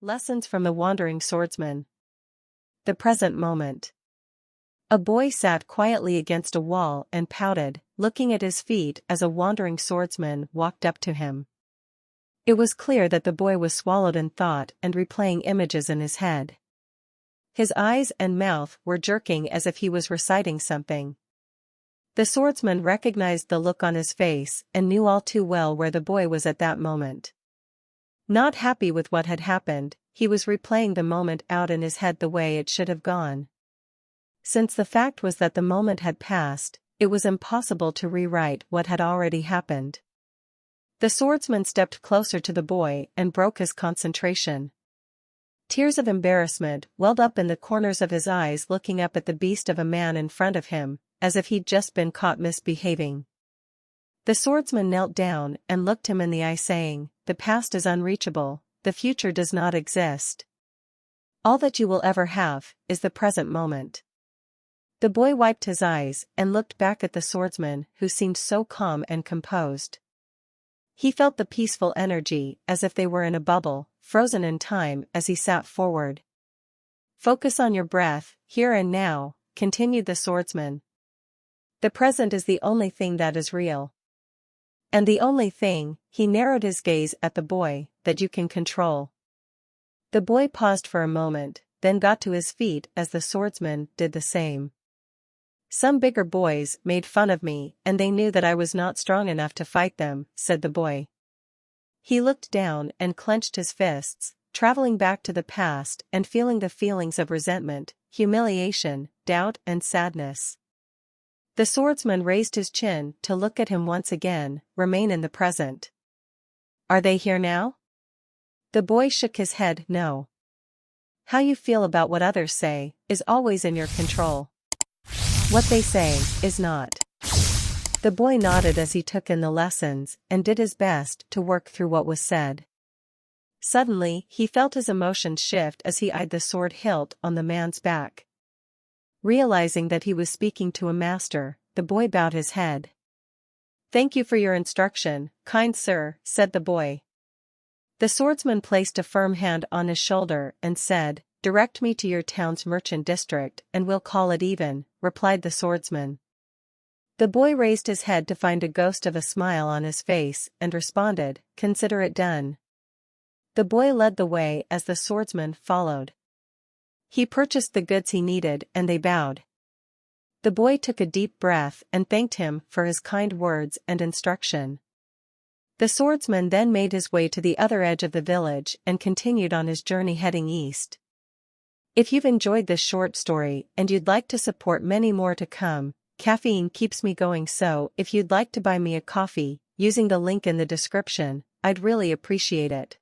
Lessons from the Wandering Swordsman. The present moment. A boy sat quietly against a wall and pouted, looking at his feet as a wandering swordsman walked up to him. It was clear that the boy was swallowed in thought and replaying images in his head. His eyes and mouth were jerking as if he was reciting something. The swordsman recognized the look on his face and knew all too well where the boy was at that moment. Not happy with what had happened, he was replaying the moment out in his head the way it should have gone. Since the fact was that the moment had passed, it was impossible to rewrite what had already happened. The swordsman stepped closer to the boy and broke his concentration. Tears of embarrassment welled up in the corners of his eyes looking up at the beast of a man in front of him, as if he'd just been caught misbehaving. The swordsman knelt down and looked him in the eye saying, "The past is unreachable, the future does not exist. All that you will ever have is the present moment." The boy wiped his eyes and looked back at the swordsman who seemed so calm and composed. He felt the peaceful energy as if they were in a bubble, frozen in time as he sat forward. "Focus on your breath, here and now," continued the swordsman. "The present is the only thing that is real. And the only thing," he narrowed his gaze at the boy, "that you can control." The boy paused for a moment, then got to his feet as the swordsman did the same. "Some bigger boys made fun of me and they knew that I was not strong enough to fight them," said the boy. He looked down and clenched his fists, traveling back to the past and feeling the feelings of resentment, humiliation, doubt and sadness. The swordsman raised his chin to look at him once again. "Remain in the present." "Are they here now?" The boy shook his head. "No. How you feel about what others say is always in your control. What they say is not." The boy nodded as he took in the lessons and did his best to work through what was said. Suddenly, he felt his emotions shift as he eyed the sword hilt on the man's back. Realizing that he was speaking to a master, the boy bowed his head. "Thank you for your instruction, kind sir," said the boy. The swordsman placed a firm hand on his shoulder and said, "Direct me to your town's merchant district and we'll call it even," replied the swordsman. The boy raised his head to find a ghost of a smile on his face and responded, "Consider it done." The boy led the way as the swordsman followed. He purchased the goods he needed and they bowed. The boy took a deep breath and thanked him for his kind words and instruction. The swordsman then made his way to the other edge of the village and continued on his journey heading east. If you've enjoyed this short story and you'd like to support many more to come, caffeine keeps me going, so if you'd like to buy me a coffee, using the link in the description, I'd really appreciate it.